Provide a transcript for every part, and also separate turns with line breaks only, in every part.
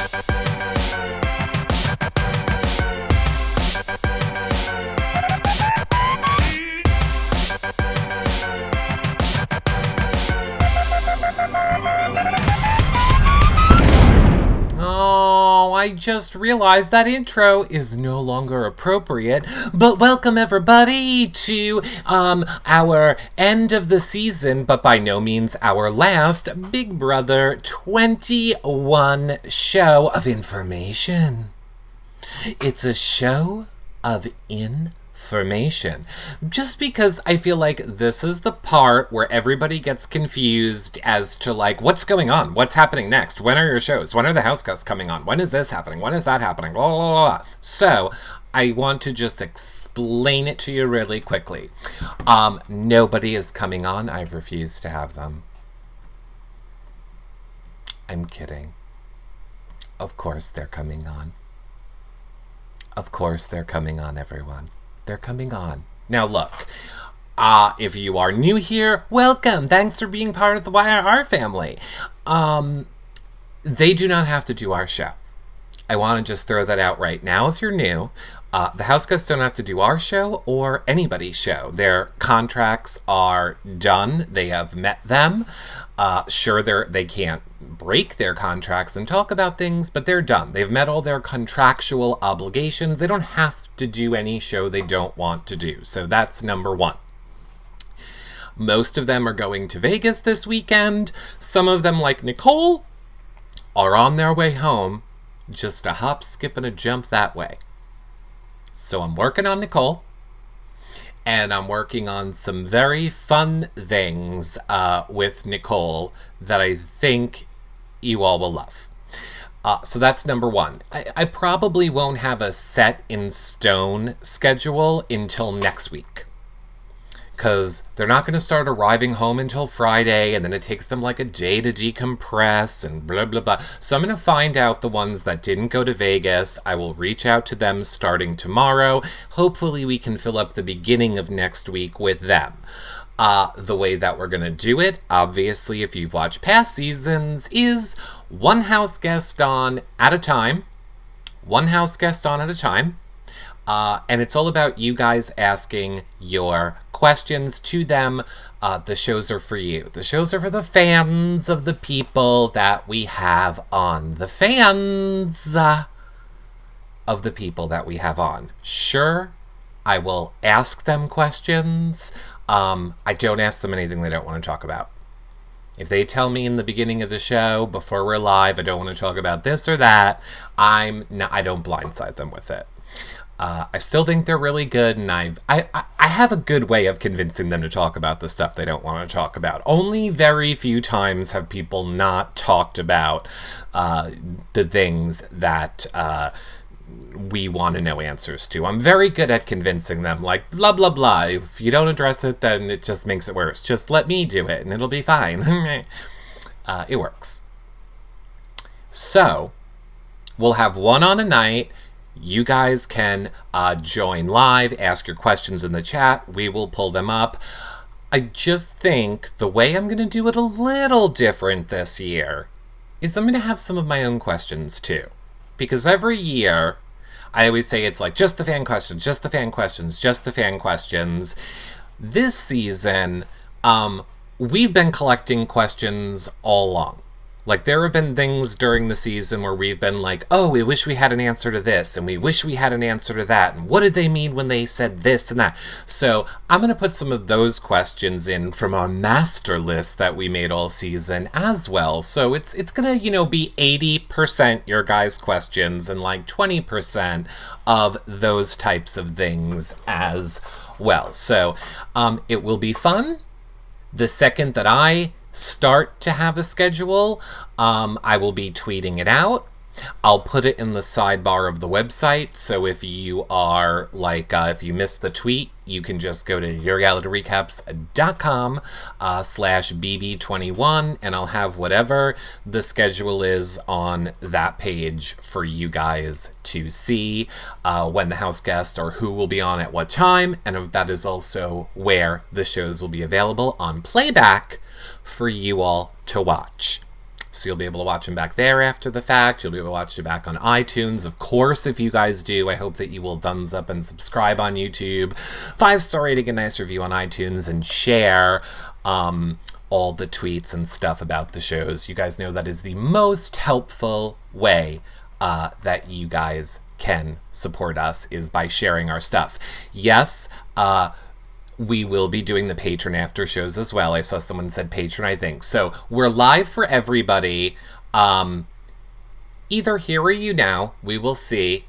Oh, I just realized that intro is no longer appropriate, but welcome everybody to our end of the season, but by no means our last, Big Brother 21 show of information. It's a show of information. Just because I feel like this is the part where everybody gets confused as to like, what's going on? What's happening next? When are your shows? When are the house guests coming on? When is this happening? When is that happening? Blah, blah, blah. So I want to just explain it to you really quickly. Nobody is coming on. I've refused to have them. I'm kidding. Of course they're coming on. Of course they're coming on, everyone. They're coming on. Now look, if you are new here, welcome. Thanks for being part of the YRR family. They do not have to do our show. I want to just throw that out right now if you're new. The house guests don't have to do our show or anybody's show. Their contracts are done. They have met them. Sure, they can't break their contracts and talk about things, but they're done. They've met all their contractual obligations. They don't have to do any show they don't want to do. So that's number one. Most of them are going to Vegas this weekend. Some of them, like Nicole, are on their way home. Just a hop, skip, and a jump that way. So I'm working on Nicole, and I'm working on some very fun things with Nicole that I think you all will love. So that's number one. I probably won't have a set in stone schedule until next week, because they're not going to start arriving home until Friday, and then it takes them like a day to decompress and blah, blah, blah. So I'm going to find out the ones that didn't go to Vegas. I will reach out to them starting tomorrow. Hopefully we can fill up the beginning of next week with them. The way that we're going to do it, obviously, if you've watched past seasons, is one house guest on at a time. One house guest on at a time. And it's all about you guys asking your questions to them. The shows are for you. The shows are for the fans of the people that we have on. The fans of the people that we have on. Sure, I will ask them questions. I don't ask them anything they don't want to talk about. If they tell me in the beginning of the show, before we're live, I don't want to talk about this or that, I don't blindside them with it. I still think they're really good, and I have a good way of convincing them to talk about the stuff they don't want to talk about. Only very few times have people not talked about the things that we want to know answers to. I'm very good at convincing them, like, blah, blah, blah. If you don't address it, then it just makes it worse. Just let me do it, and it'll be fine. It works. So, we'll have one on a night. You guys can join live, ask your questions in the chat. We will pull them up. I just think the way I'm going to do it a little different this year is I'm going to have some of my own questions too. Because every year, I always say it's like, just the fan questions, just the fan questions, just the fan questions. This season, we've been collecting questions all along. Like, there have been things during the season where we've been like, oh, we wish we had an answer to this, and we wish we had an answer to that, and what did they mean when they said this and that? So I'm going to put some of those questions in from our master list that we made all season as well. So it's going to, be 80% your guys' questions and like 20% of those types of things as well. So it will be fun. The second that I start to have a schedule, I will be tweeting it out. I'll put it in the sidebar of the website, so if you are like, if you missed the tweet, you can just go to yourrealityrecaps.com /BB21, and I'll have whatever the schedule is on that page for you guys to see when the house guest or who will be on at what time, and that is also where the shows will be available on playback for you all to watch. So you'll be able to watch them back there after the fact. You'll be able to watch them back on iTunes. Of course, if you guys do, I hope that you will thumbs up and subscribe on YouTube, 5-star rating, a nice review on iTunes, and share all the tweets and stuff about the shows. You guys know that is the most helpful way that you guys can support us, is by sharing our stuff. Yes, we will be doing the Patron after shows as well. I saw someone said Patron, I think. So we're live for everybody. Either here or you now. We will see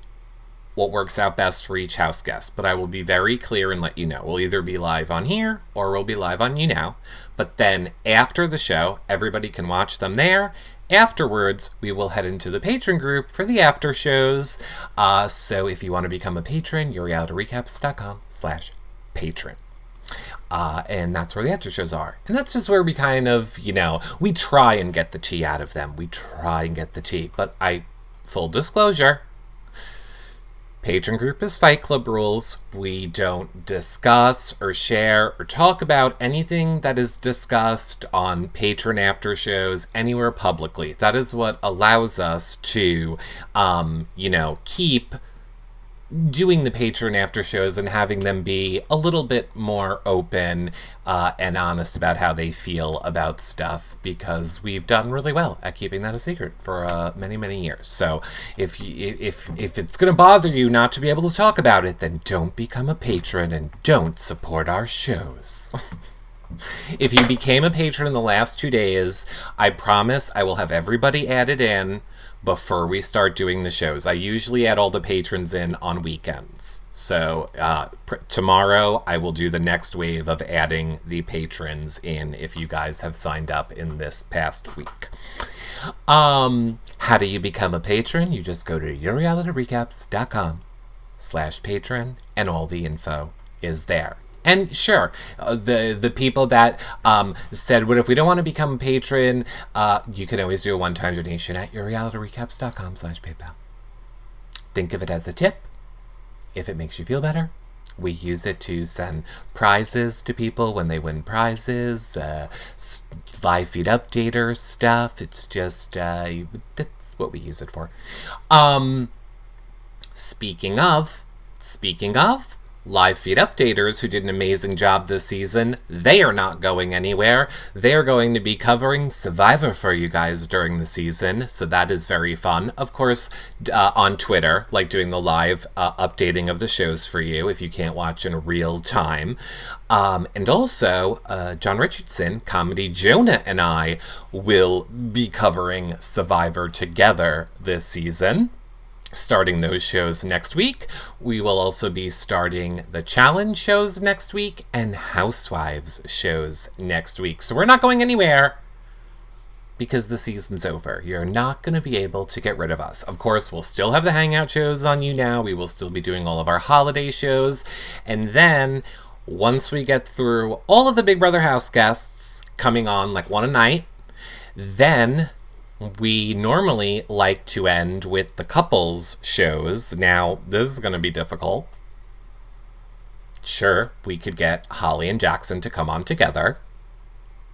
what works out best for each house guest. But I will be very clear and let you know. We'll either be live on here or we'll be live on you now. But then after the show, everybody can watch them there. Afterwards, we will head into the Patron group for the after shows. So if you want to become a patron, yourrealityrecaps.com/patron. And that's where the after shows are. And that's just where we kind of, we try and get the tea out of them. But full disclosure, Patron group is Fight Club rules. We don't discuss or share or talk about anything that is discussed on Patron after shows anywhere publicly. That is what allows us to, keep doing the Patron after shows and having them be a little bit more open and honest about how they feel about stuff, because we've done really well at keeping that a secret for many, many years. So if it's going to bother you not to be able to talk about it, then don't become a patron and don't support our shows. If you became a patron in the last 2 days, I promise I will have everybody added in before we start doing the shows. I usually add all the patrons in on weekends. So tomorrow I will do the next wave of adding the patrons in if you guys have signed up in this past week. How do you become a patron? You just go to yourrealityrecaps.com/patron and all the info is there. And sure, the people that said, what if we don't want to become a patron, you can always do a one-time donation at yourrealityrecaps.com/PayPal. Think of it as a tip. If it makes you feel better, we use it to send prizes to people when they win prizes, live feed updater stuff. It's just, that's what we use it for. Speaking of, live feed updaters who did an amazing job this season, they are not going anywhere. They are going to be covering Survivor for you guys during the season, so that is very fun. Of course, on Twitter, like doing the live updating of the shows for you if you can't watch in real time. And also, John Richardson, Comedy Jonah, and I will be covering Survivor together this season. Starting those shows next week. We will also be starting the challenge shows next week and Housewives shows next week. So we're not going anywhere because the season's over. You're not going to be able to get rid of us. Of course, we'll still have the Hangout shows on you now. We will still be doing all of our holiday shows. And then once we get through all of the Big Brother house guests coming on like one a night, then we normally like to end with the couples shows. Now, this is going to be difficult. Sure, we could get Holly and Jackson to come on together.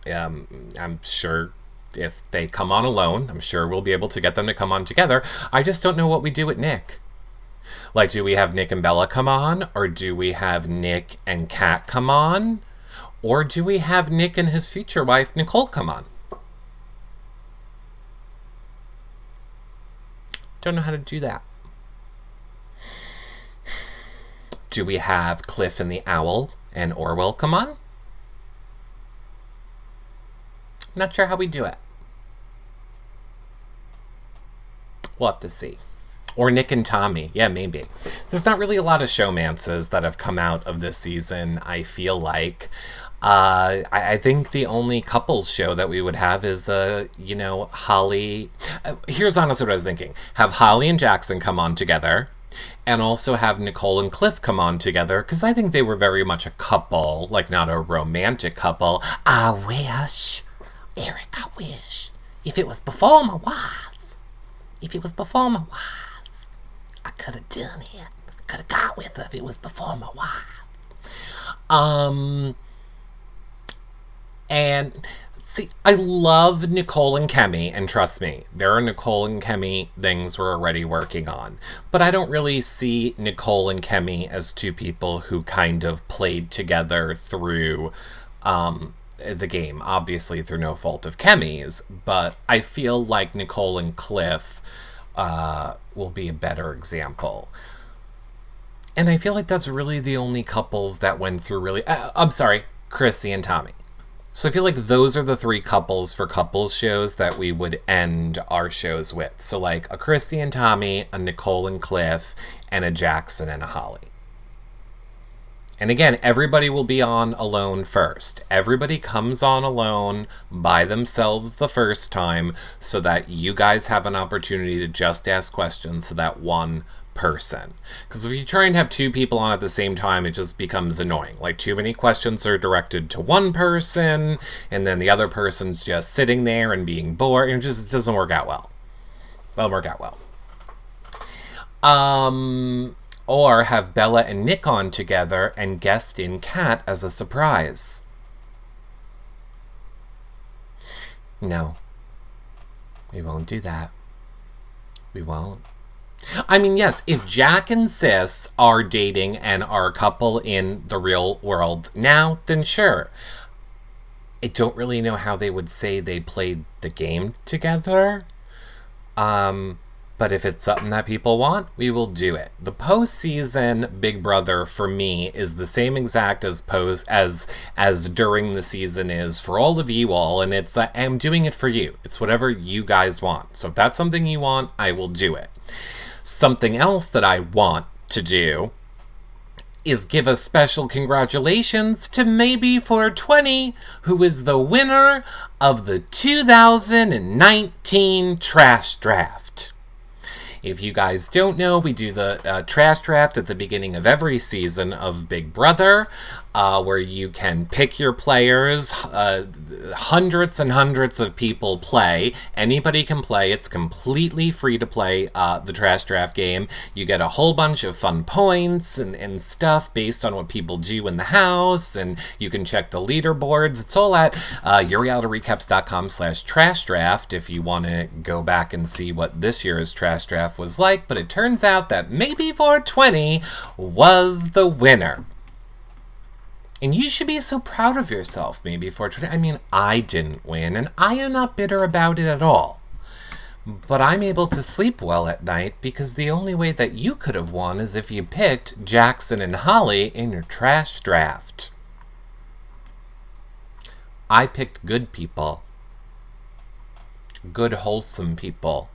I'm sure if they come on alone, I'm sure we'll be able to get them to come on together. I just don't know what we do with Nick. Like, do we have Nick and Bella come on? Or do we have Nick and Kat come on? Or do we have Nick and his future wife, Nicole, come on? Don't know how to do that. Do we have Cliff and the Owl and Orwell come on? Not sure how we do it. We'll have to see. Or Nick and Tommy. Yeah, maybe. There's not really a lot of showmances that have come out of this season, I feel like. I think the only couples show that we would have is, Holly. Here's honestly what I was thinking. Have Holly and Jackson come on together, and also have Nicole and Cliff come on together, because I think they were very much a couple, like not a romantic couple. I wish, Eric, I wish, if it was before my wife, I could have done it. I could have got with her if it was before my wife. And See, I love Nicole and Kemi, and trust me, there are Nicole and Kemi things we're already working on. But I don't really see Nicole and Kemi as two people who kind of played together through the game, obviously through no fault of Kemi's, but I feel like Nicole and Cliff will be a better example. And I feel like that's really the only couples that went through really... I'm sorry, Chrissy and Tommy. So I feel like those are the three couples for couples shows that we would end our shows with. So like a Christy and Tommy, a Nicole and Cliff, and a Jackson and a Holly. And again, everybody will be on alone first. Everybody comes on alone by themselves the first time so that you guys have an opportunity to just ask questions to that one person. Because if you try and have two people on at the same time, it just becomes annoying. Like, too many questions are directed to one person, and then the other person's just sitting there and being bored, and it doesn't work out well. Doesn't work out well. Or have Bella and Nick on together and guest in Kat as a surprise. No. We won't do that. We won't. I mean, yes, if Jack and Sis are dating and are a couple in the real world now, then sure. I don't really know how they would say they played the game together. But if it's something that people want, we will do it. The postseason Big Brother for me is the same exact as during the season is for all of you all, and it's I'm doing it for you. It's whatever you guys want. So if that's something you want, I will do it. Something else that I want to do is give a special congratulations to Maybe 420, who is the winner of the 2019 Trash Draft. If you guys don't know, we do the trash draft at the beginning of every season of Big Brother, where you can pick your players. Hundreds and hundreds of people play. Anybody can play. It's completely free to play the trash draft game. You get a whole bunch of fun points and stuff based on what people do in the house, and you can check the leaderboards. It's all at yourrealityrecaps.com/trash draft if you want to go back and see what this year's trash draft was like, but it turns out that Maybe 420 was the winner. And you should be so proud of yourself, Maybe 420. I mean, I didn't win, and I am not bitter about it at all. But I'm able to sleep well at night because the only way that you could have won is if you picked Jackson and Holly in your trash draft. I picked good people. Good, wholesome people.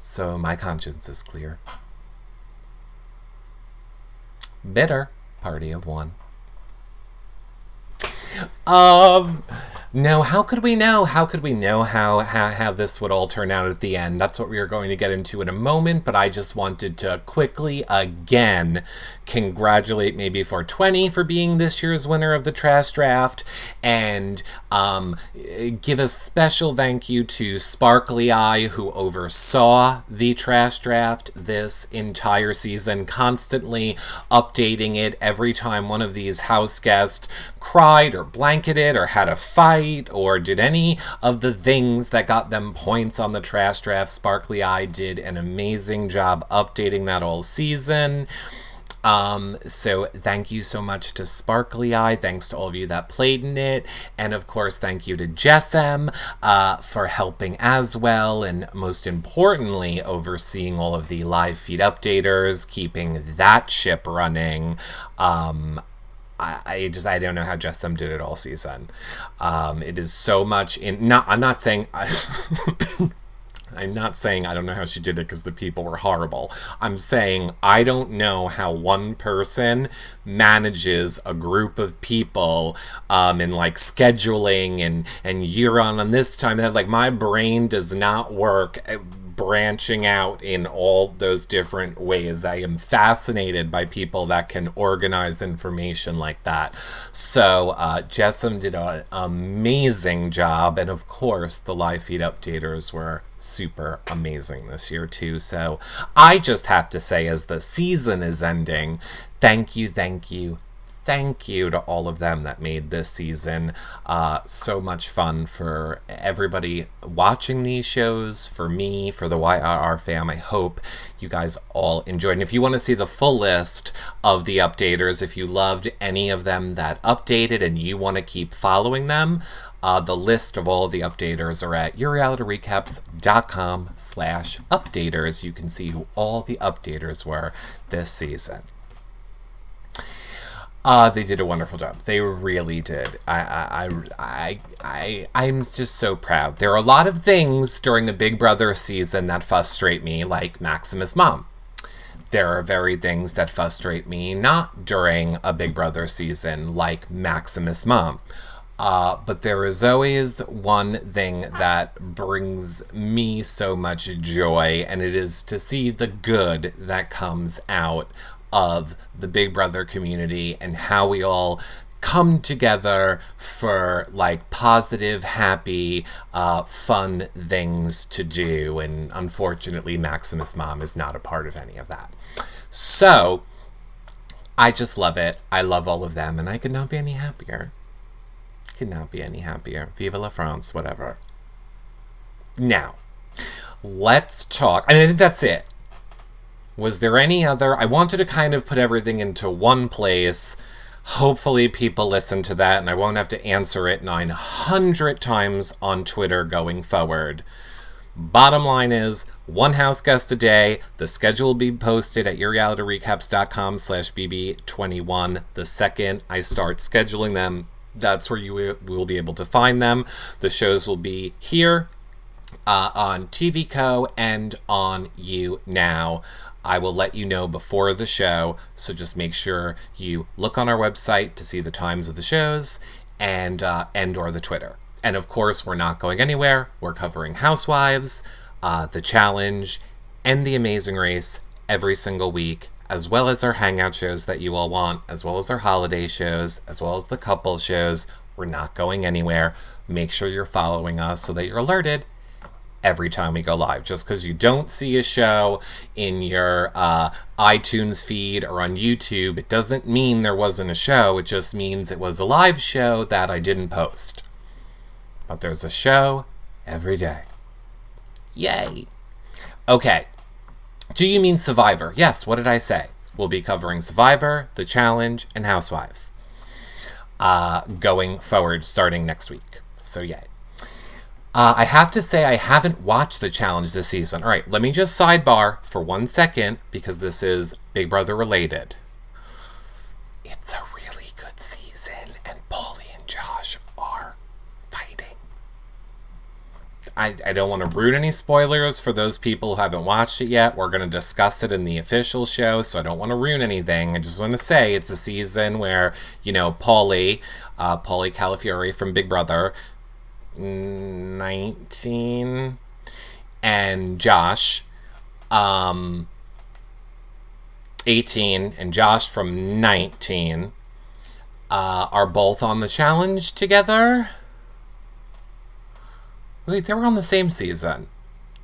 So my conscience is clear. Bitter. Party of one. No, how could we know? How could we know how this would all turn out at the end? That's what we are going to get into in a moment, but I just wanted to quickly, again, congratulate Maybe 420 for being this year's winner of the Trash Draft, and give a special thank you to Sparkly Eye, who oversaw the Trash Draft this entire season, constantly updating it every time one of these house guests cried or blanketed or had a fight or did any of the things that got them points on the Trash Draft. Sparkly Eye did an amazing job updating that all season. So thank you so much to Sparkly Eye. Thanks to all of you that played in it. And of course, thank you to Jessam for helping as well. And most importantly, overseeing all of the live feed updaters, keeping that ship running. I don't know how Jessam did it all season. It is so much I'm not saying I'm not saying I don't know how she did it because the people were horrible. I'm saying I don't know how one person manages a group of people and like scheduling and you're on this time. Like, my brain does not work branching out in all those different ways. I am fascinated by people that can organize information like that. So Jessam did an amazing job, and of course the live feed updaters were super amazing this year too. So I just have to say, as the season is ending, thank you, thank you, thank you to all of them that made this season so much fun for everybody watching these shows, for me, for the YRR fam. I hope you guys all enjoyed. And if you want to see the full list of the updaters, if you loved any of them that updated and you want to keep following them, the list of all of the updaters are at yourrealityrecaps.com/updaters. You can see who all the updaters were this season. They did a wonderful job. They really did. I'm just so proud. There are a lot of things during a Big Brother season that frustrate me, like Maximus' mom. There are very things that frustrate me not during a Big Brother season, like Maximus' mom. But there is always one thing that brings me so much joy, and it is to see the good that comes out of the Big Brother community and how we all come together for like positive, happy, fun things to do. And unfortunately, Maximus' mom is not a part of any of that. So I just love it. I love all of them, and I could not be any happier. Could not be any happier. Vive la France, whatever. Now, let's talk. I think that's it. Was there any other? I wanted to kind of put everything into one place. Hopefully people listen to that and I won't have to answer it 900 times on Twitter going forward. Bottom line is, one house guest a day. The schedule will be posted at yourrealityrecaps.com/bb21. The second I start scheduling them, that's where you will be able to find them. The shows will be here on TV Co. and on You Now. I will let you know before the show, so just make sure you look on our website to see the times of the shows and or the Twitter. And of course, we're not going anywhere. We're covering Housewives, The Challenge, and The Amazing Race every single week, as well as our hangout shows that you all want, as well as our holiday shows, as well as the couple shows. We're not going anywhere. Make sure you're following us so that you're alerted every time we go live. Just because you don't see a show in your iTunes feed or on YouTube, it doesn't mean there wasn't a show. It just means it was a live show that I didn't post. But there's a show every day. Yay. Okay. Do you mean Survivor? Yes, what did I say? We'll be covering Survivor, The Challenge, and Housewives going forward starting next week. So yay. I have to say I haven't watched The Challenge this season. All right, let me just sidebar for 1 second because this is Big Brother related. It's a really good season and Paulie and Josh are fighting. I don't want to ruin any spoilers for those people who haven't watched it yet. We're going to discuss it in the official show, so I don't want to ruin anything. I just want to say it's a season where, Paulie Calafiore from Big Brother, 19, and Josh, 18, and Josh from 19 are both on the challenge together. Wait, they were on the same season.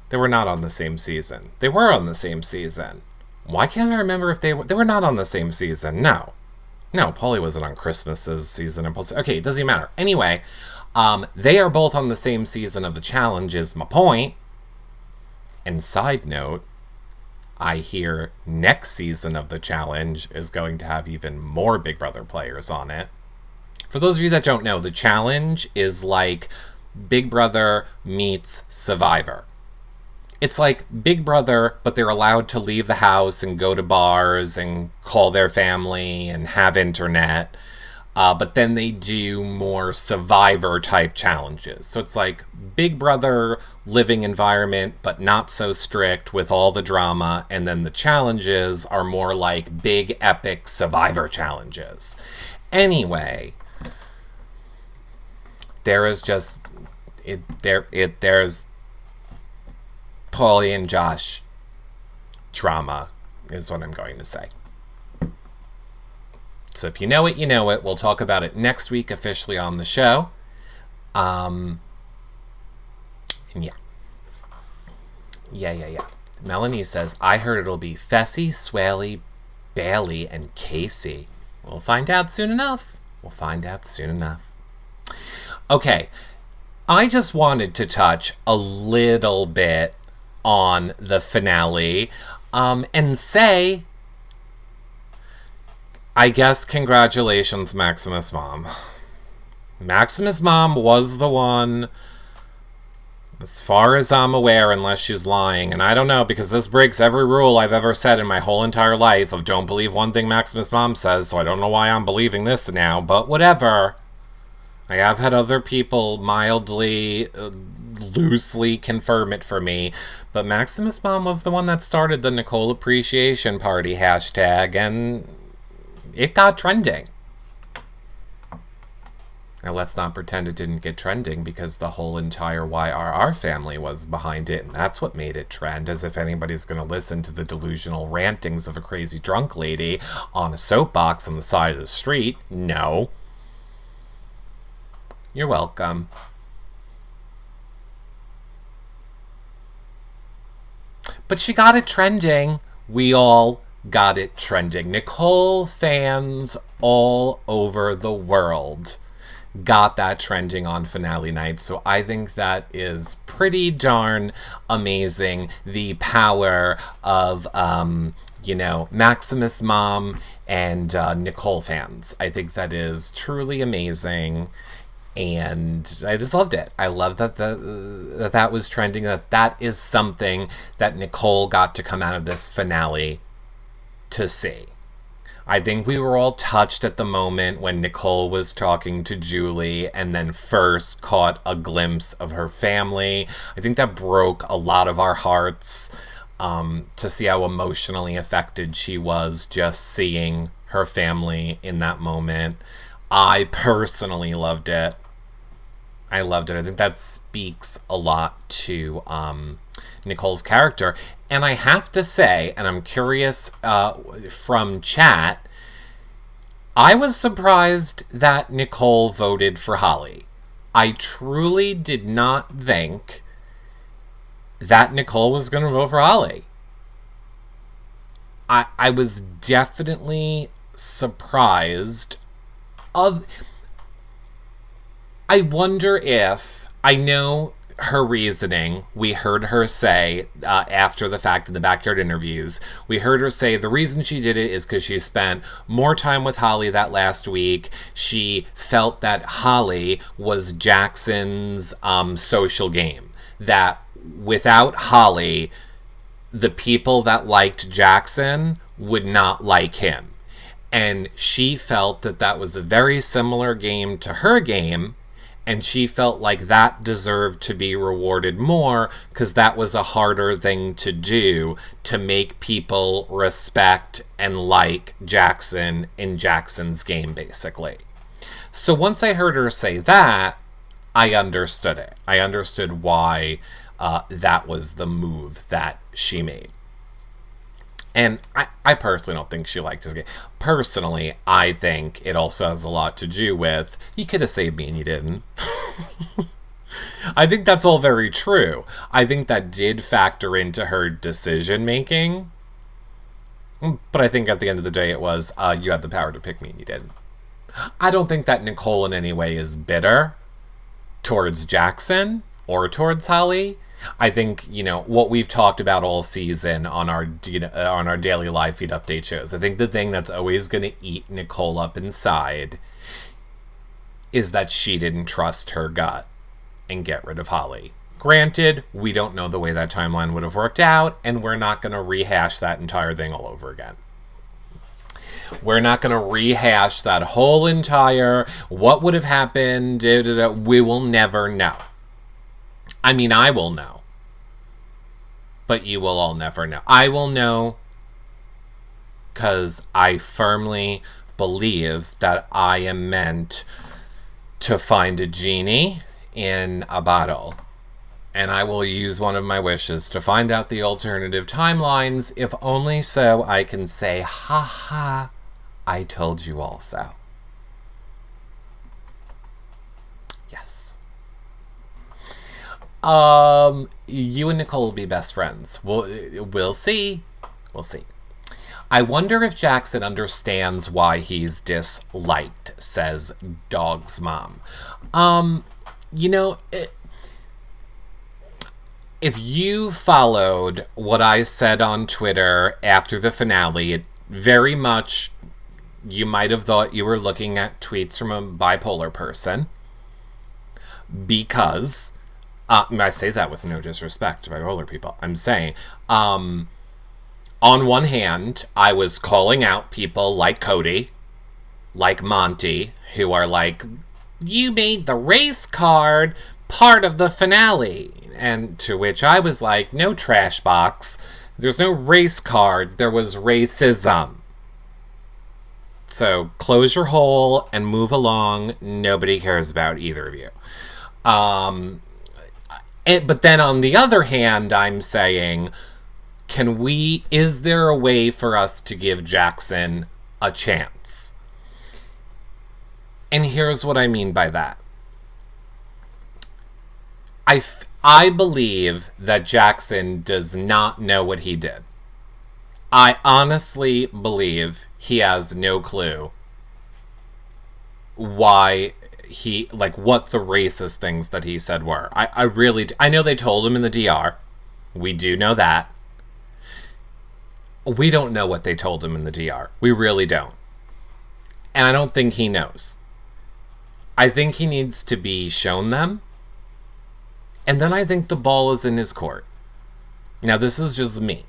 They were not on the same season. They were on the same season. Why can't I remember if they were not on the same season? No, Paulie wasn't on Christmas's season. Okay, it doesn't matter. Anyway, they are both on the same season of the challenge is my point. And side note, I hear next season of the challenge is going to have even more Big Brother players on it. For those of you that don't know, the challenge is like Big Brother meets Survivor. It's like Big Brother, but they're allowed to leave the house and go to bars and call their family and have internet. But then they do more Survivor type challenges. So it's like Big Brother living environment, but not so strict with all the drama. And then the challenges are more like big epic Survivor challenges. Anyway, there's Paulie and Josh drama is what I'm going to say. So if you know it, you know it. We'll talk about it next week officially on the show. And yeah. Melanie says, I heard it'll be Fessy, Swaley, Bailey, and Casey. We'll find out soon enough. We'll find out soon enough. Okay, I just wanted to touch a little bit on the finale and say, I guess congratulations, Maximus' mom. Maximus' mom was the one, as far as I'm aware, unless she's lying. And I don't know, because this breaks every rule I've ever said in my whole entire life of don't believe one thing Maximus' mom says, so I don't know why I'm believing this now, but whatever. I have had other people mildly, loosely confirm it for me, but Maximus' mom was the one that started the Nicole Appreciation Party hashtag, and it got trending. Now, let's not pretend it didn't get trending, because the whole entire YRR family was behind it, and that's what made it trend, as if anybody's going to listen to the delusional rantings of a crazy drunk lady on a soapbox on the side of the street. No. You're welcome. But she got it trending. We all got it trending. Nicole fans all over the world got that trending on finale night. So I think that is pretty darn amazing. The power of, Maximus' mom and Nicole fans. I think that is truly amazing. And I just loved it. I love that that was trending. That is something that Nicole got to come out of this finale to see. I think we were all touched at the moment when Nicole was talking to Julie and then first caught a glimpse of her family. I think that broke a lot of our hearts to see how emotionally affected she was just seeing her family in that moment. I personally loved it. I loved it. I think that speaks a lot to Nicole's character. And I have to say, and I'm curious from chat, I was surprised that Nicole voted for Holly. I truly did not think that Nicole was going to vote for Holly. I was definitely surprised. I wonder if, I know her reasoning, we heard her say after the fact in the backyard interviews, we heard her say the reason she did it is because she spent more time with Holly that last week. She felt that Holly was Jackson's social game. That without Holly, the people that liked Jackson would not like him. And she felt that that was a very similar game to her game. And she felt like that deserved to be rewarded more because that was a harder thing to do to make people respect and like Jackson in Jackson's game, basically. So once I heard her say that, I understood it. I understood why that was the move that she made. And I personally don't think she liked his game. Personally, I think it also has a lot to do with, you could have saved me and you didn't. I think that's all very true. I think that did factor into her decision making. But I think at the end of the day it was, you had the power to pick me and you didn't. I don't think that Nicole in any way is bitter towards Jackson or towards Holly. I think, what we've talked about all season on our daily live feed update shows, I think the thing that's always going to eat Nicole up inside is that she didn't trust her gut and get rid of Holly. Granted, we don't know the way that timeline would have worked out, and we're not going to rehash that entire thing all over again. We're not going to rehash that whole entire what would have happened. We will never know. I mean, I will know. But you will all never know. I will know because I firmly believe that I am meant to find a genie in a bottle. And I will use one of my wishes to find out the alternative timelines, if only so I can say, ha ha, I told you all so. Yes. You and Nicole will be best friends. We'll see. We'll see. I wonder if Jackson understands why he's disliked, says Dog's mom. You know, if you followed what I said on Twitter after the finale, it very much, you might have thought you were looking at tweets from a bipolar person. Because, I say that with no disrespect to bipolar people. I'm saying, on one hand, I was calling out people like Cody, like Monty, who are like, you made the race card part of the finale. And to which I was like, no, trash box. There's no race card. There was racism. So close your hole and move along. Nobody cares about either of you. But then on the other hand, I'm saying, is there a way for us to give Jackson a chance? And here's what I mean by that. I believe that Jackson does not know what he did. I honestly believe he has no clue why what the racist things that he said were. I really do. I know they told him in the DR. We do know that. We don't know what they told him in the DR. We really don't. And I don't think he knows. I think he needs to be shown them. And then I think the ball is in his court. Now, this is just me.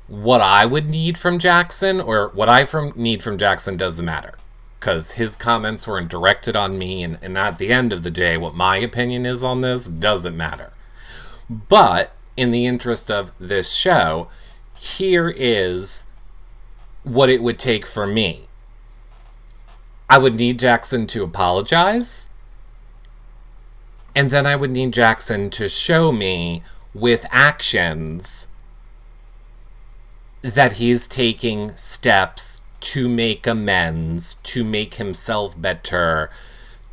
What I would need from Jackson, or what I need from Jackson, doesn't matter. Because his comments weren't directed on me, and at the end of the day, what my opinion is on this doesn't matter. But, in the interest of this show, here is what it would take for me. I would need Jackson to apologize. And then I would need Jackson to show me with actions that he's taking steps to make amends, to make himself better,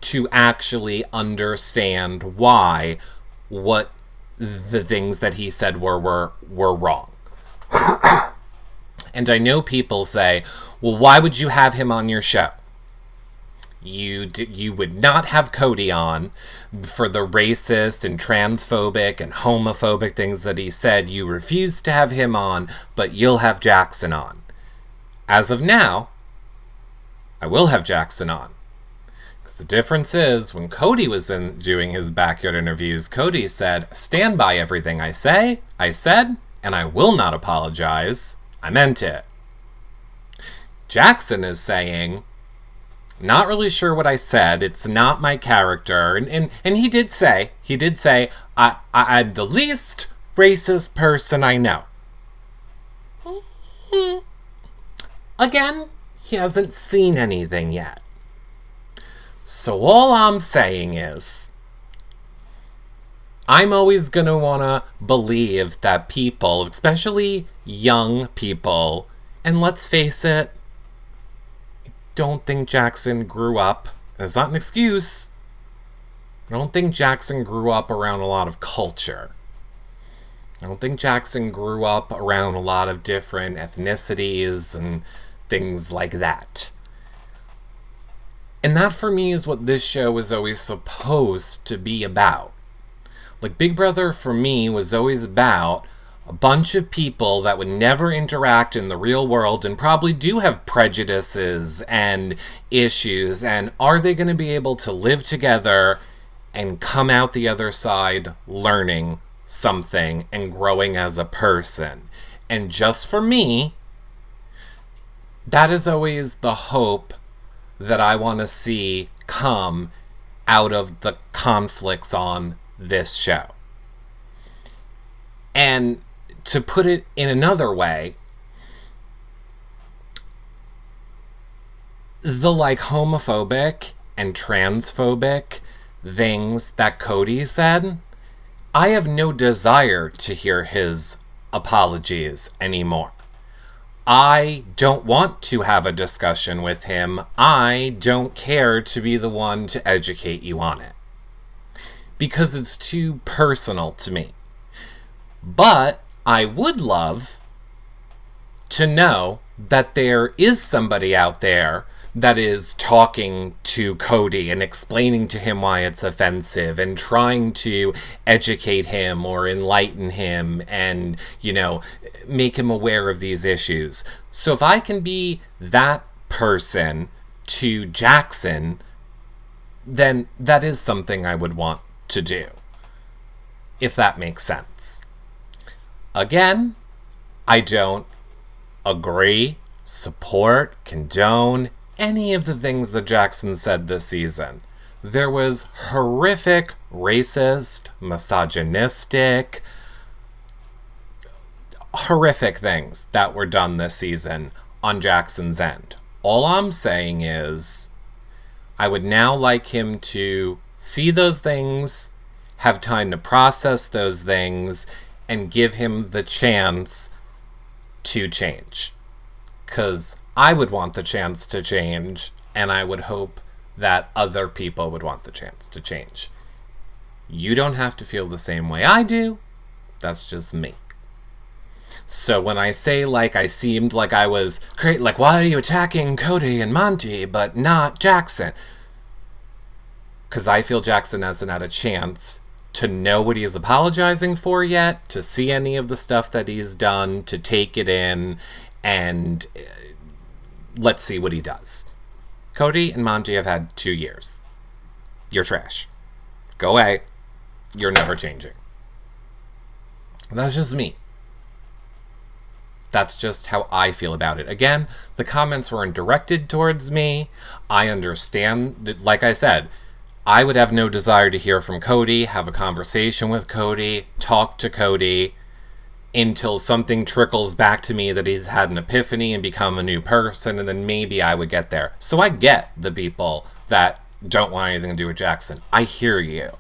to actually understand why what the things that he said were wrong. And I know people say, well, why would you have him on your show? You would not have Cody on for the racist and transphobic and homophobic things that he said. You refused to have him on, but you'll have Jackson on. As of now, I will have Jackson on. Because the difference is, when Cody was doing his backyard interviews, Cody said, stand by everything I said, and I will not apologize. I meant it. Jackson is saying, not really sure what I said. It's not my character. And he did say, I'm the least racist person I know. Again, he hasn't seen anything yet. So all I'm saying is, I'm always going to want to believe that people, especially young people, and let's face it, don't think Jackson grew up. It's not an excuse. I don't think Jackson grew up around a lot of culture. I don't think Jackson grew up around a lot of different ethnicities and things like that. And that for me is what this show was always supposed to be about. Like, Big Brother for me was always about a bunch of people that would never interact in the real world and probably do have prejudices and issues. And are they going to be able to live together and come out the other side learning something and growing as a person? And just for me, that is always the hope that I want to see come out of the conflicts on this show. And to put it in another way, the homophobic and transphobic things that Cody said, I have no desire to hear his apologies anymore. I don't want to have a discussion with him. I don't care to be the one to educate you on it. Because it's too personal to me. But I would love to know that there is somebody out there that is talking to Cody and explaining to him why it's offensive and trying to educate him or enlighten him and, make him aware of these issues. So if I can be that person to Jackson, then that is something I would want to do, if that makes sense. Again, I don't agree, support, condone any of the things that Jackson said this season. There was horrific, racist, misogynistic, horrific things that were done this season on Jackson's end. All I'm saying is, I would now like him to see those things, have time to process those things, and give him the chance to change. Because I would want the chance to change, and I would hope that other people would want the chance to change. You don't have to feel the same way I do. That's just me. So when I say I seemed like I was great, why are you attacking Cody and Monty but not Jackson? Because I feel Jackson hasn't had a chance to know what he's apologizing for yet, to see any of the stuff that he's done, to take it in, and let's see what he does. Cody and Monty have had 2 years. You're trash. Go away. You're never changing. That's just me. That's just how I feel about it. Again, the comments weren't directed towards me. I understand that, like I said, I would have no desire to hear from Cody, have a conversation with Cody, talk to Cody, until something trickles back to me that he's had an epiphany and become a new person, and then maybe I would get there. So I get the people that don't want anything to do with Jackson. I hear you.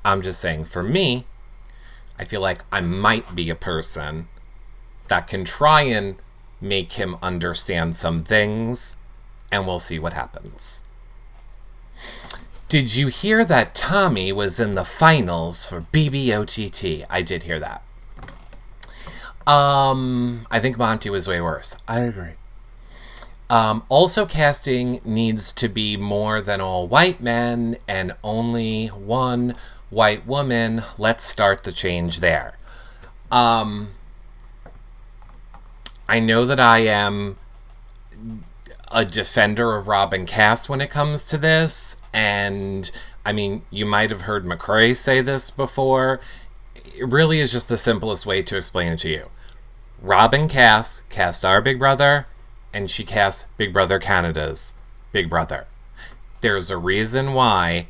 I'm just saying, for me, I feel like I might be a person that can try and make him understand some things, and we'll see what happens. Did you hear that Tommy was in the finals for BBOTT? I did hear that. I think Monty was way worse. I agree. Also, casting needs to be more than all white men and only one white woman. Let's start the change there. I know that I am a defender of Rob and Cass when it comes to this, and I mean, you might have heard McCrae say this before. It really is just the simplest way to explain it to you. Rob and Cass cast our Big Brother, and she cast Big Brother Canada's Big Brother. There's a reason why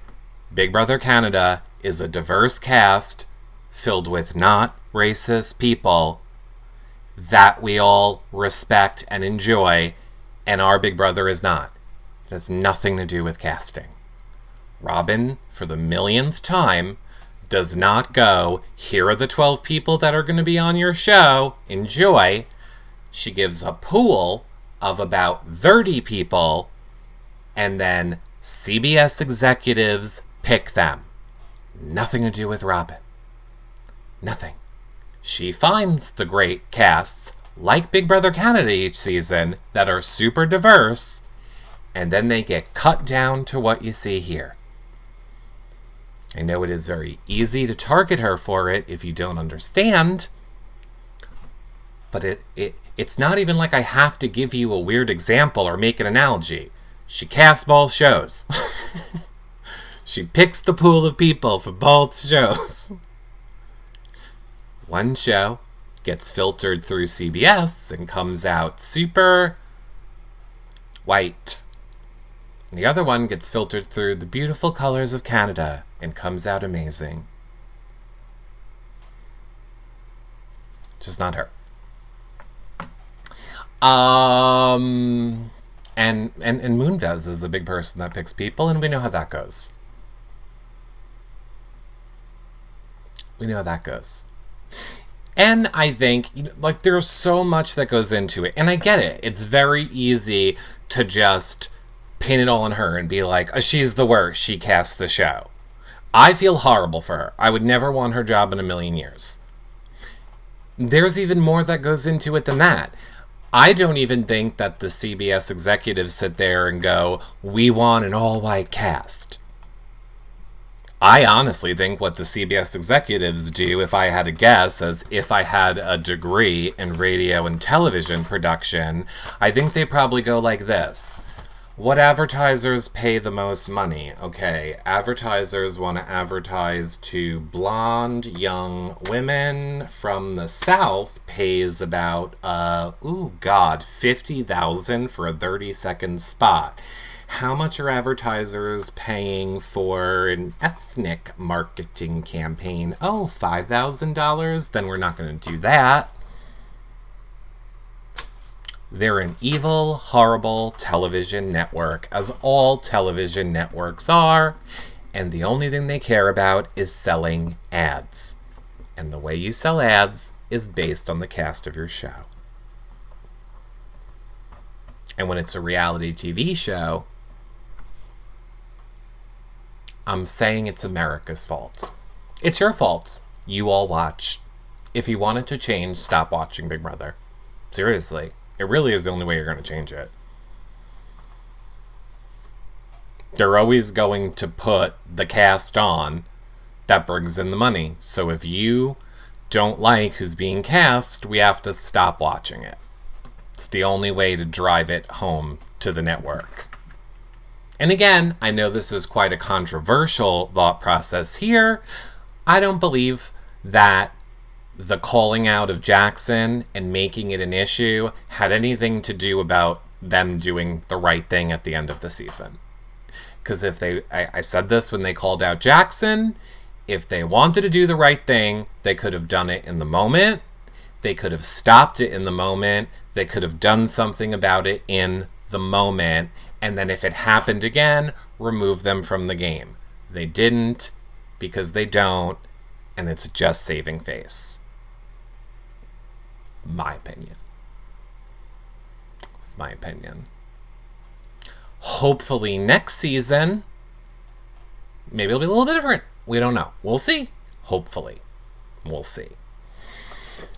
Big Brother Canada is a diverse cast filled with not racist people that we all respect and enjoy, and our Big Brother is not. It has nothing to do with casting. Robin, for the millionth time, does not go, here are the 12 people that are going to be on your show, enjoy. She gives a pool of about 30 people, and then CBS executives pick them. Nothing to do with Robin. Nothing. She finds the great casts, like Big Brother Canada each season, that are super diverse, and then they get cut down to what you see here. I know it is very easy to target her for it if you don't understand, but it's not even like I have to give you a weird example or make an analogy. She casts both shows. She picks the pool of people for both shows. One show gets filtered through CBS and comes out super white. The other one gets filtered through the beautiful colors of Canada and comes out amazing. Just not her. And Moonves is a big person that picks people, and we know how that goes. And I think, there's so much that goes into it. And I get it. It's very easy to just pin it all on her and be like, oh, she's the worst. She cast the show. I feel horrible for her. I would never want her job in a million years. there's even more that goes into it than that. I don't even think that the CBS executives sit there and go, we want an all-white cast. I honestly think what the CBS executives do, if I had a guess, as if I had a degree in radio and television production, I think they probably go like this. What advertisers pay the most money? Okay, advertisers want to advertise to blonde young women from the South, pays about, $50,000 for a 30-second spot. How much are advertisers paying for an ethnic marketing campaign? Oh, $5,000? Then we're not going to do that. They're an evil, horrible television network, as all television networks are, and the only thing they care about is selling ads. And the way you sell ads is based on the cast of your show. And when it's a reality TV show, I'm saying it's America's fault. It's your fault. You all watch. If you want it to change, stop watching Big Brother. Seriously. It really is the only way you're going to change it. They're always going to put the cast on that brings in the money. So if you don't like who's being cast, we have to stop watching it. It's the only way to drive it home to the network. And again, I know this is quite a controversial thought process here. I don't believe that the calling out of Jackson and making it an issue had anything to do about them doing the right thing at the end of the season. Because if I said this when they called out Jackson, if they wanted to do the right thing, they could have done it in the moment. They could have stopped it in the moment. They could have done something about it in the moment. And then if it happened again, remove them from the game. They didn't, because they don't, and it's just saving face. My opinion. It's my opinion. Hopefully next season, maybe it'll be a little bit different. We don't know. We'll see. Hopefully. We'll see.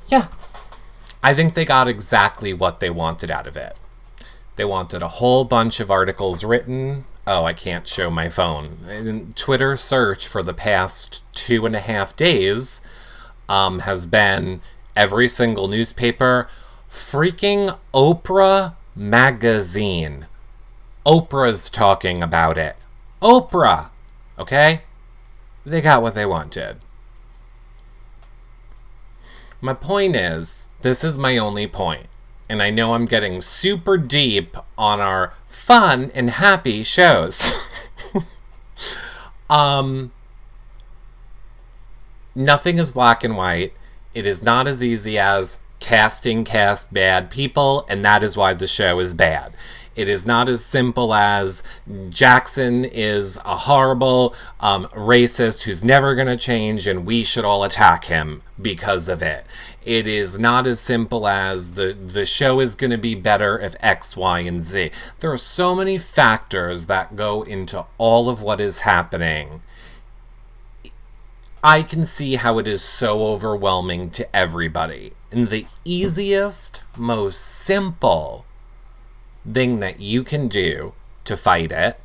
Yeah. I think they got exactly what they wanted out of it. They wanted a whole bunch of articles written. Oh, I can't show my phone. Twitter search for the past 2.5 days has been every single newspaper. Freaking Oprah magazine. Oprah's talking about it. Oprah! Okay? They got what they wanted. My point is, this is my only point. And I know I'm getting super deep on our fun and happy shows. Nothing is black and white. It is not as easy as cast bad people, and that is why the show is bad. It is not as simple as Jackson is a horrible racist who's never going to change and we should all attack him because of it. It is not as simple as the show is going to be better if X, Y, and Z. There are so many factors that go into all of what is happening. I can see how it is so overwhelming to everybody. And the easiest, most simple thing that you can do to fight it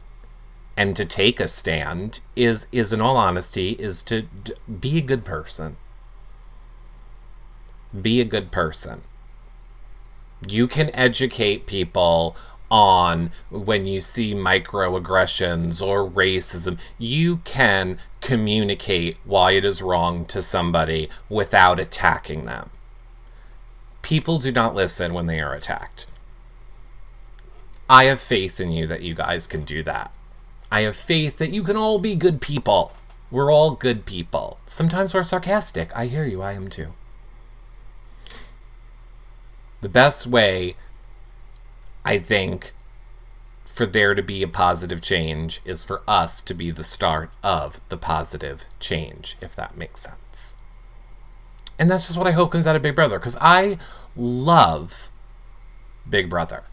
and to take a stand is in all honesty, is to be a good person. Be a good person. You can educate people on when you see microaggressions or racism. You can communicate why it is wrong to somebody without attacking them. People do not listen when they are attacked. I have faith in you that you guys can do that. I have faith that you can all be good people. We're all good people. Sometimes we're sarcastic. I hear you. I am too. The best way, I think, for there to be a positive change is for us to be the start of the positive change, if that makes sense. And that's just what I hope comes out of Big Brother, because I love Big Brother.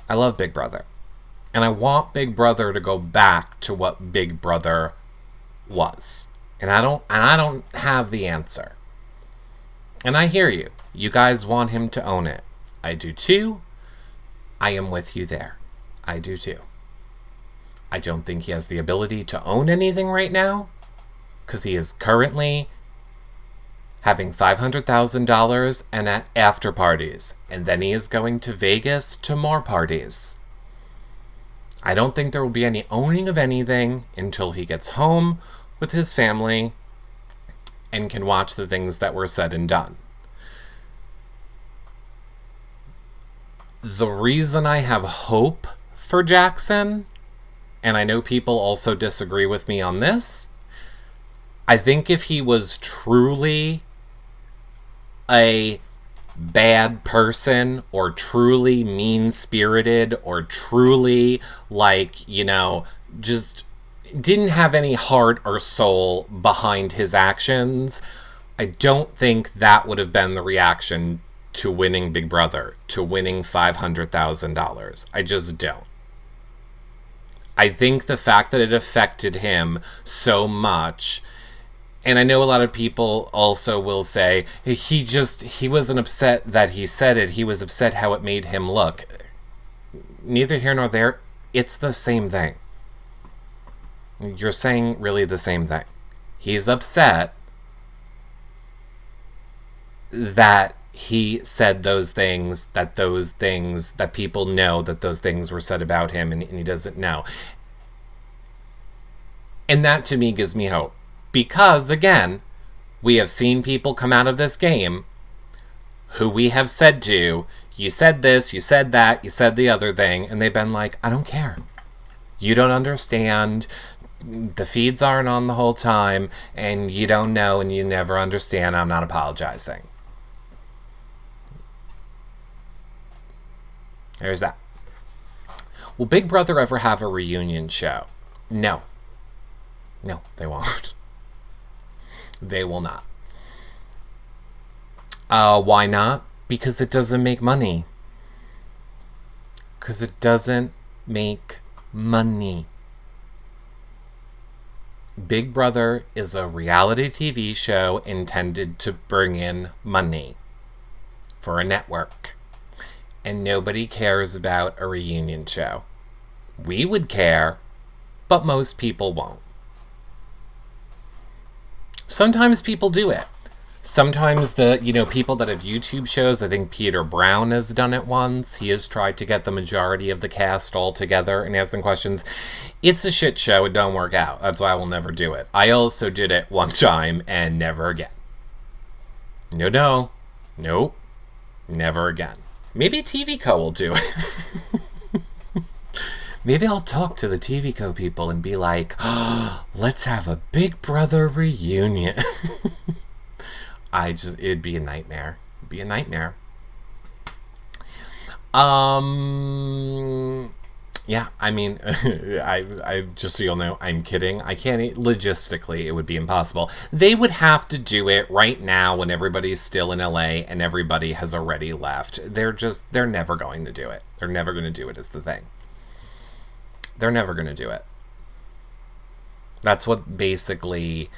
I love Big Brother. And I want Big Brother to go back to what Big Brother was. And I don't have the answer. And I hear you. You guys want him to own it. I do too. I am with you there. I do too. I don't think he has the ability to own anything right now, because he is currently having $500,000 and at after parties, and then he is going to Vegas to more parties. I don't think there will be any owning of anything until he gets home with his family and can watch the things that were said and done. The reason I have hope for Jackson, and I know people also disagree with me on this, I think if he was truly a bad person or truly mean-spirited or truly, just didn't have any heart or soul behind his actions, I don't think that would have been the reaction to winning Big Brother, to winning $500,000. I just don't. I think the fact that it affected him so much, and I know a lot of people also will say, he wasn't upset that he said it, he was upset how it made him look. Neither here nor there, it's the same thing. You're saying really the same thing. He's upset that he said those things that people know that those things were said about him, and he doesn't know. And that to me gives me hope. Because, again, we have seen people come out of this game who we have said to, you said this, you said that, you said the other thing, and they've been like, I don't care. You don't understand. The feeds aren't on the whole time, and you don't know, and you never understand. I'm not apologizing. There's that. Will Big Brother ever have a reunion show? No. No, they won't. They will not. Why not? Because it doesn't make money. Because it doesn't make money. Big Brother is a reality TV show intended to bring in money for a network. And nobody cares about a reunion show. We would care, but most people won't. Sometimes people do it. Sometimes people that have YouTube shows, I think Peter Brown has done it once. He has tried to get the majority of the cast all together and ask them questions. It's a shit show. It don't work out. That's why I will never do it. I also did it one time and never again. Nope. Never again. Maybe TV Co will do it. Maybe I'll talk to the TV Co people and be like, oh, let's have a Big Brother reunion. It'd be a nightmare. It'd be a nightmare. Yeah, I mean, I just so you'll know, I'm kidding. I can't, logistically, it would be impossible. They would have to do it right now when everybody's still in LA and everybody has already left. They're never going to do it. They're never going to do it is the thing. They're never going to do it. That's what basically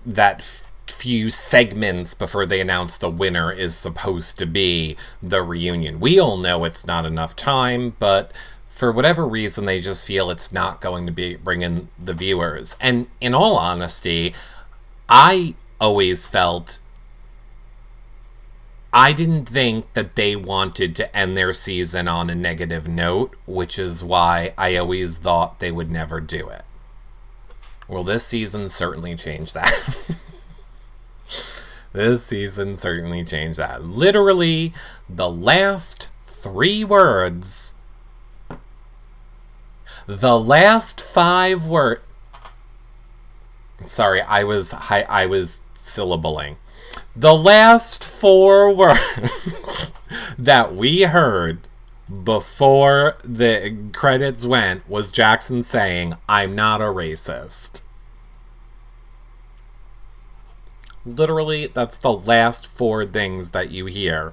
that few segments before they announce the winner is supposed to be the reunion. We all know it's not enough time, but for whatever reason, they just feel it's not going to be bring in the viewers. And in all honesty, I always felt I didn't think that they wanted to end their season on a negative note, which is why I always thought they would never do it. Well, this season certainly changed that. This season certainly changed that. Literally, the last 3 words, the last 5 words. Sorry, I was syllabling. The last 4 words that we heard before the credits went was Jackson saying, "I'm not a racist." Literally, that's the last 4 things that you hear.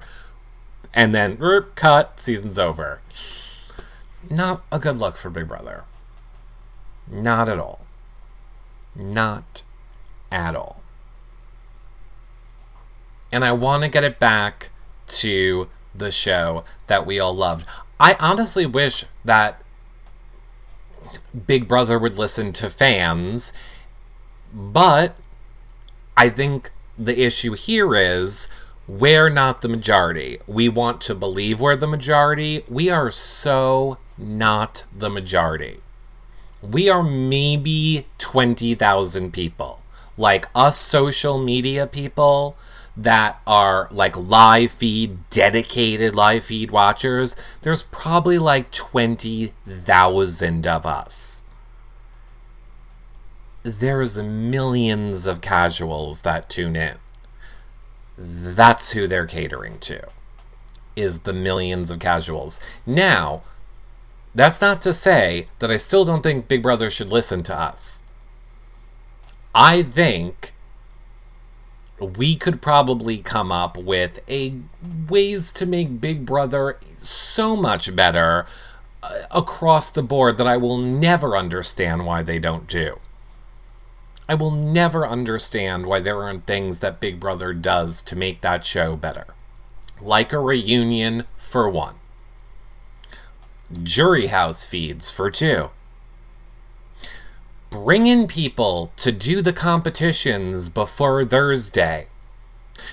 And then, cut, season's over. Not a good look for Big Brother. Not at all. Not at all. And I want to get it back to the show that we all loved. I honestly wish that Big Brother would listen to fans, but I think the issue here is we're not the majority. We want to believe we're the majority. We are so not the majority. We are maybe 20,000 people. Like us social media people that are like live feed, dedicated live feed watchers, there's probably like 20,000 of us. There's millions of casuals that tune in. That's who they're catering to, is the millions of casuals. Now, that's not to say that I still don't think Big Brother should listen to us. I think we could probably come up with ways to make Big Brother so much better across the board that I will never understand why they don't do. I will never understand why there aren't things that Big Brother does to make that show better. Like a reunion, for one. Jury house feeds, for two. Bring in people to do the competitions before Thursday.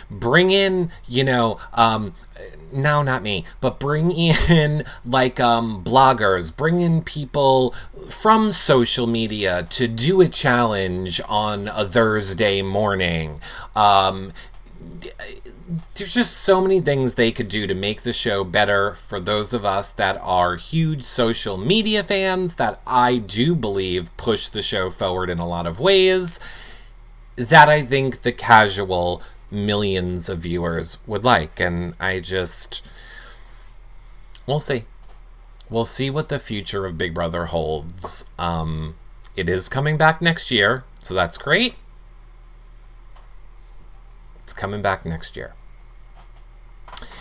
Bring in, no, not me, but bring in bloggers, bring in people from social media to do a challenge on a Thursday morning. There's just so many things they could do to make the show better for those of us that are huge social media fans that I do believe push the show forward in a lot of ways that I think the casual millions of viewers would like. And we'll see. We'll see what the future of Big Brother holds. It is coming back next year, so that's great. It's coming back next year.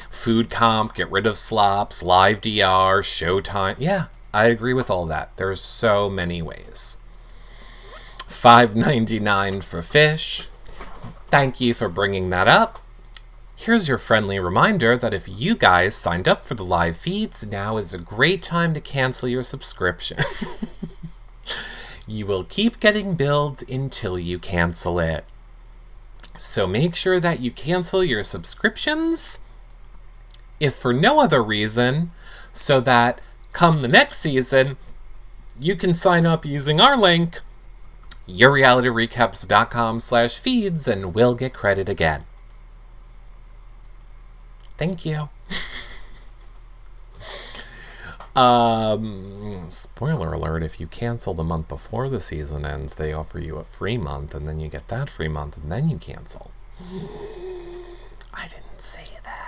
Food comp, get rid of slops, live DR, showtime. Yeah, I agree with all that. There's so many ways. $5.99 for fish. Thank you for bringing that up. Here's your friendly reminder that if you guys signed up for the live feeds, now is a great time to cancel your subscription. You will keep getting billed until you cancel it. So make sure that you cancel your subscriptions, if for no other reason, so that come the next season, you can sign up using our link, yourrealityrecaps.com/feeds, and we'll get credit again. Thank you. Spoiler alert, if you cancel the month before the season ends, they offer you a free month, and then you get that free month, and then you cancel. I didn't say that.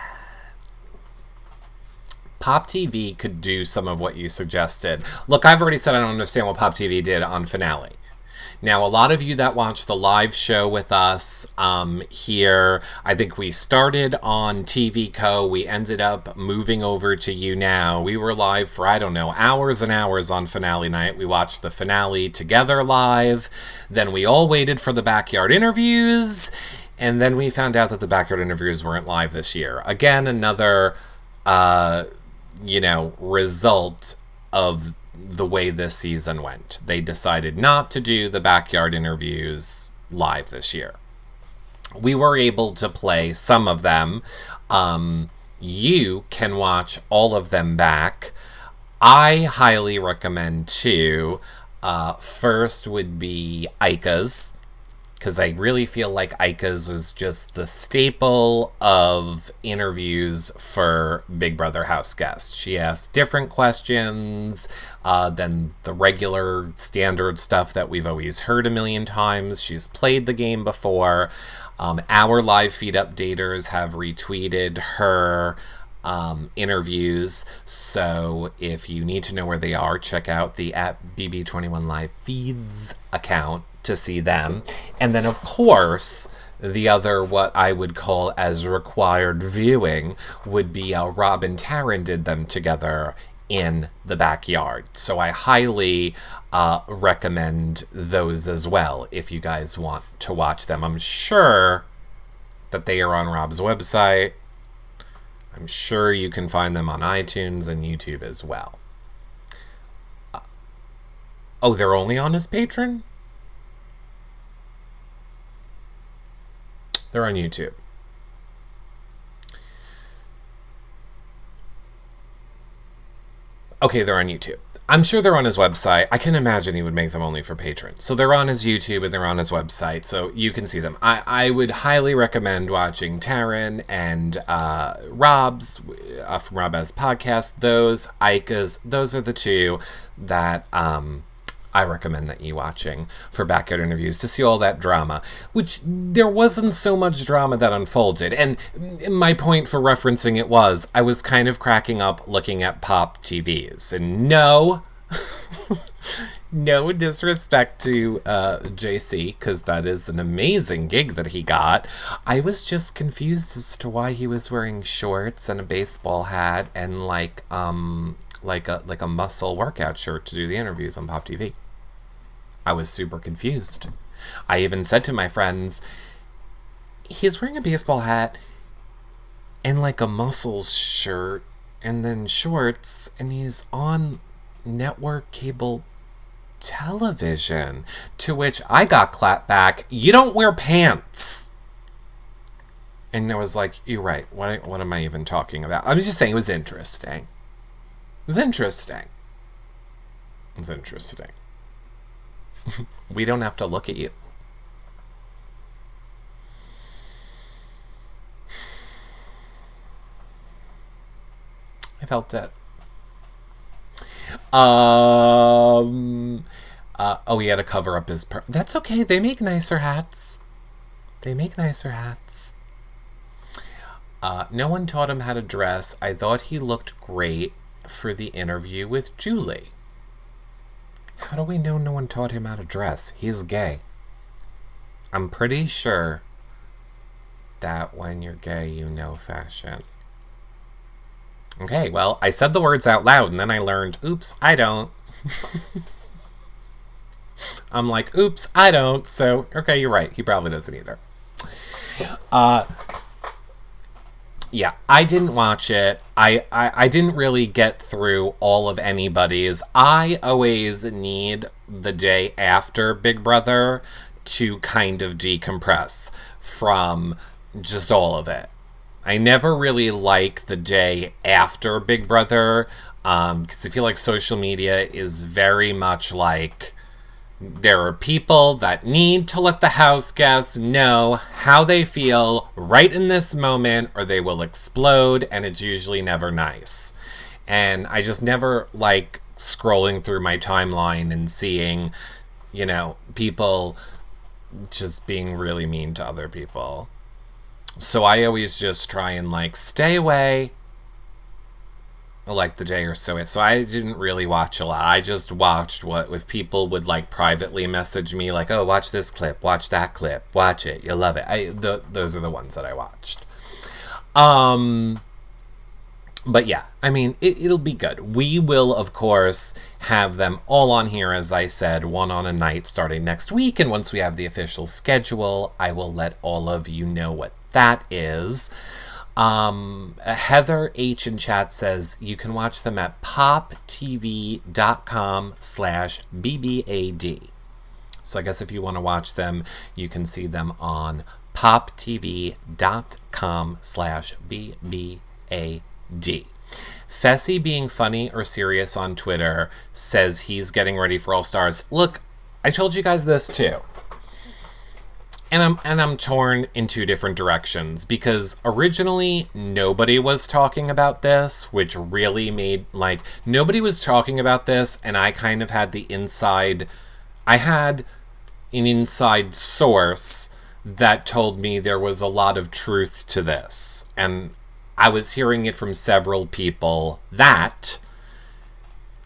Pop TV could do some of what you suggested. Look, I've already said I don't understand what Pop TV did on finale. Now, a lot of you that watched the live show with us here, I think we started on TV Co. We ended up moving over to You Now. We were live for, hours and hours on finale night. We watched the finale together live. Then we all waited for the backyard interviews. And then we found out that the backyard interviews weren't live this year. Again, another, result of the way this season went. They decided not to do the backyard interviews live this year. We were able to play some of them. You can watch all of them back. I highly recommend two. First would be Ika's, because I really feel like Ika's is just the staple of interviews for Big Brother house guests. She asks different questions than the regular standard stuff that we've always heard a million times. She's played the game before. Our live feed updaters have retweeted her interviews, so if you need to know where they are, check out the @BB21 Live Feeds account to see them. And then, of course, the other, what I would call as required viewing, would be how Rob and Taryn did them together in the backyard. So I highly recommend those as well if you guys want to watch them. I'm sure that they are on Rob's website. I'm sure you can find them on iTunes and YouTube as well. Oh, they're only on his Patron? They're on YouTube. Okay, they're on YouTube. I'm sure they're on his website. I can imagine he would make them only for patrons. So they're on his YouTube and they're on his website, so you can see them. I would highly recommend watching Taryn and Rob's, from Rob As Podcast. Those, Ika's, those are the two that I recommend that you watching for backyard interviews to see all that drama, which there wasn't so much drama that unfolded. And my point for referencing it was I was kind of cracking up looking at Pop TVs. And no, no disrespect to JC, because that is an amazing gig that he got. I was just confused as to why he was wearing shorts and a baseball hat and like a muscle workout shirt to do the interviews on Pop TV. I was super confused. I even said to my friends, he's wearing a baseball hat and like a muscles shirt and then shorts, and he's on network cable television. To which I got clapped back, you don't wear pants. And I was like, you're right. What am I even talking about? I'm just saying it was interesting. It was interesting. It was interesting. We don't have to look at you. I felt it. Oh, he had to cover up his... That's okay. They make nicer hats. They make nicer hats. No one taught him how to dress. I thought he looked great for the interview with Julie. How do we know no one taught him how to dress? He's gay. I'm pretty sure that when you're gay, you know fashion. Okay, well, I said the words out loud, and then I learned, oops, I don't. I'm like, oops, I don't. So, okay, you're right. He probably doesn't either. Yeah, I didn't watch it. I didn't really get through all of anybody's. I always need the day after Big Brother to kind of decompress from just all of it. I never really like the day after Big Brother, because I feel like social media is very much like... There are people that need to let the house guests know how they feel right in this moment, or they will explode, and it's usually never nice. And I just never like scrolling through my timeline and seeing, you know, people just being really mean to other people. So I always just try and like stay away like the day or so. So I didn't really watch a lot. I just watched what if people would like privately message me like, oh, watch this clip, watch that clip, watch it, you'll love it. Those are the ones that I watched. But yeah, I mean, it'll be good. We will, of course, have them all on here, as I said, one on a night starting next week. And once we have the official schedule, I will let all of you know what that is. Heather H in chat says you can watch them at poptv.com/BBAD. So I guess if you want to watch them, you can see them on poptv.com/BBAD. Fessy being funny or serious on Twitter says he's getting ready for All Stars. Look, I told you guys this too. And I'm torn in two different directions, because originally nobody was talking about this, which really made, like, nobody was talking about this, and I kind of had the inside, I had an inside source that told me there was a lot of truth to this. And I was hearing it from several people that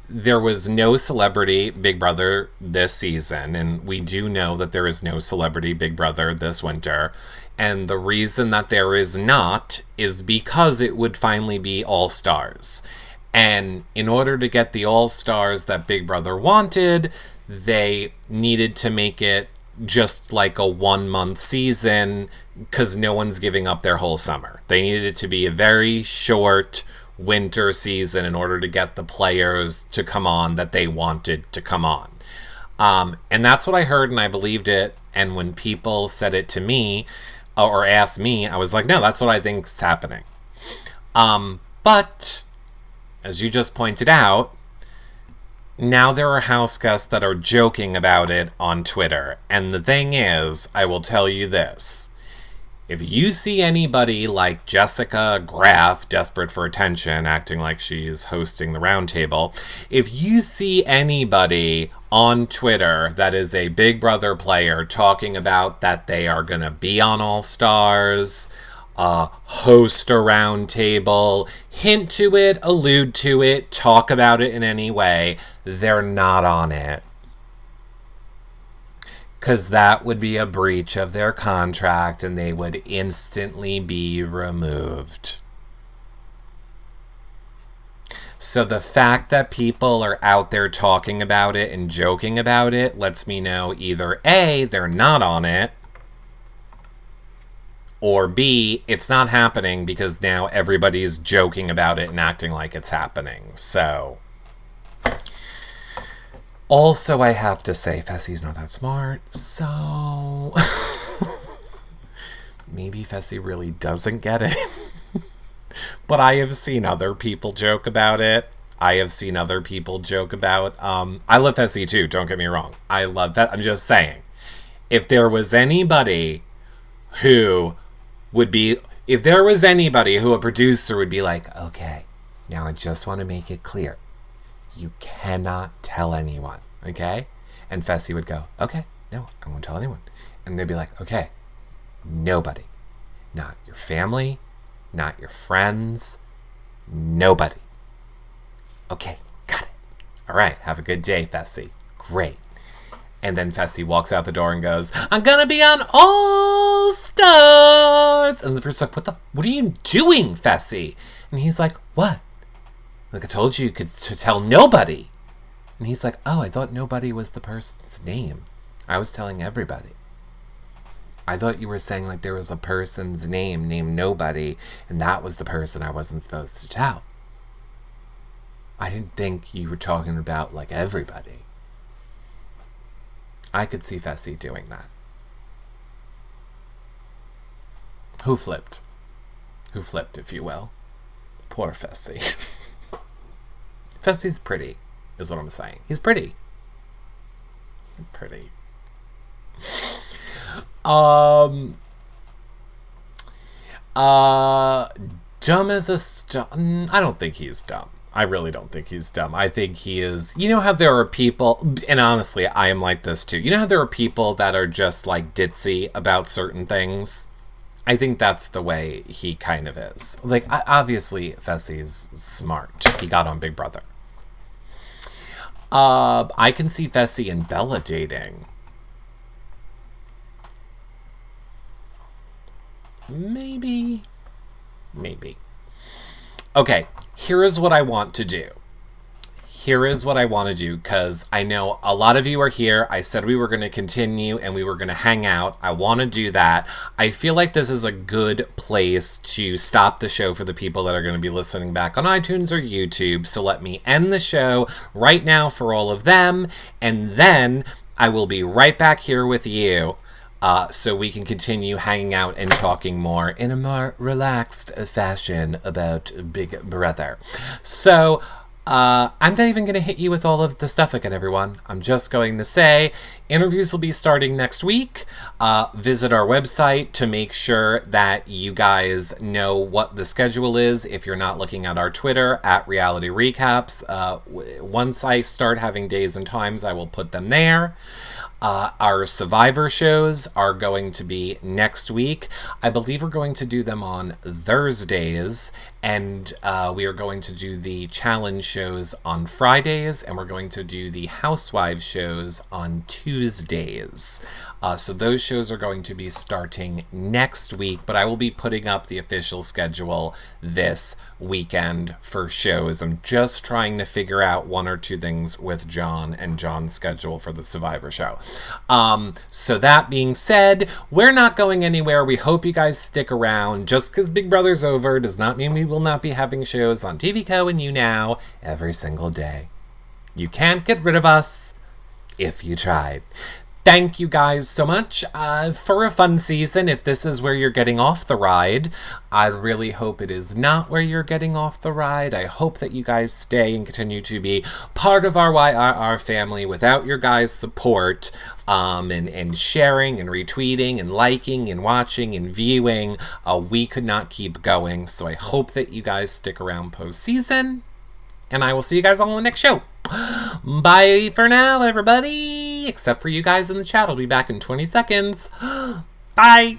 there was no celebrity Big Brother this season, and we do know that there is no celebrity Big Brother this winter. And the reason that there is not is because it would finally be All Stars. And in order to get the All Stars that Big Brother wanted, they needed to make it just like a 1-month season because no one's giving up their whole summer. They needed it to be a very short winter season in order to get the players to come on that they wanted to come on. And that's what I heard, and I believed it. And when people said it to me or asked me, I was like, no, that's what I think's happening. But as you just pointed out, now there are house guests that are joking about it on Twitter. And the thing is, I will tell you this. If you see anybody like Jessica Graff, desperate for attention, acting like she's hosting the roundtable, if you see anybody on Twitter that is a Big Brother player talking about that they are going to be on All Stars, host a roundtable, hint to it, allude to it, talk about it in any way, they're not on it. Because that would be a breach of their contract and they would instantly be removed. So the fact that people are out there talking about it and joking about it lets me know either A, they're not on it, or B, it's not happening because now everybody's joking about it and acting like it's happening. So... Also, I have to say, Fessy's not that smart, so... Maybe Fessy really doesn't get it. But I have seen other people joke about it. I have seen other people joke about... I love Fessy too, don't get me wrong. I love that. I'm just saying. If there was anybody who would be... If there was anybody who a producer would be like, okay, now I just want to make it clear. You cannot tell anyone, okay? And Fessy would go, okay, no, I won't tell anyone. And they'd be like, okay, nobody. Not your family, not your friends, nobody. Okay, got it. All right, have a good day, Fessy. Great. And then Fessy walks out the door and goes, I'm gonna be on All Stars! And the person's like, what are you doing, Fessy? And he's like, what? Like, I told you could tell nobody. And he's like, oh, I thought nobody was the person's name. I was telling everybody. I thought you were saying, like, there was a person's name named Nobody, and that was the person I wasn't supposed to tell. I didn't think you were talking about, like, everybody. I could see Fessy doing that. Who flipped? Who flipped, if you will. Poor Fessy. Fessy's pretty, is what I'm saying. He's pretty. Pretty. Dumb as a I don't think he's dumb. I really don't think he's dumb. I think he is... You know how there are people... And honestly, I am like this too. You know how there are people that are just like ditzy about certain things? I think that's the way he kind of is. Like, obviously, Fessy's smart. He got on Big Brother. I can see Fessy and Bella dating. Maybe. Okay, here is what I want to do. Because I know a lot of you are here. I said we were going to continue and we were going to hang out. I want to do that. I feel like this is a good place to stop the show for the people that are going to be listening back on iTunes or YouTube. So let me end the show right now for all of them. And then I will be right back here with you. So we can continue hanging out and talking more in a more relaxed fashion about Big Brother. So... I'm not even going to hit you with all of the stuff again, everyone. I'm just going to say interviews will be starting next week. Visit our website to make sure that you guys know what the schedule is if you're not looking at our Twitter, at Reality Recaps. Once I start having days and times, I will put them there. Our Survivor shows are going to be next week. I believe we're going to do them on Thursdays, and we are going to do the challenge shows on Fridays, and we're going to do the Housewives shows on Tuesdays. Tuesdays. So those shows are going to be starting next week, but I will be putting up the official schedule this weekend for shows. I'm just trying to figure out one or two things with John and John's schedule for the Survivor show. So that being said, we're not going anywhere. We hope you guys stick around. Just because Big Brother's over does not mean we will not be having shows on TV Co and YouNow every single day. You can't get rid of us if you tried. Thank you guys so much for a fun season. If this is where you're getting off the ride, I really hope it is not where you're getting off the ride. I hope that you guys stay and continue to be part of our YRR family. Without your guys' support and sharing and retweeting and liking and watching and viewing, we could not keep going. So I hope that you guys stick around postseason, and I will see you guys all on the next show. Bye for now, everybody. Except for you guys in the chat. I'll be back in 20 seconds. Bye.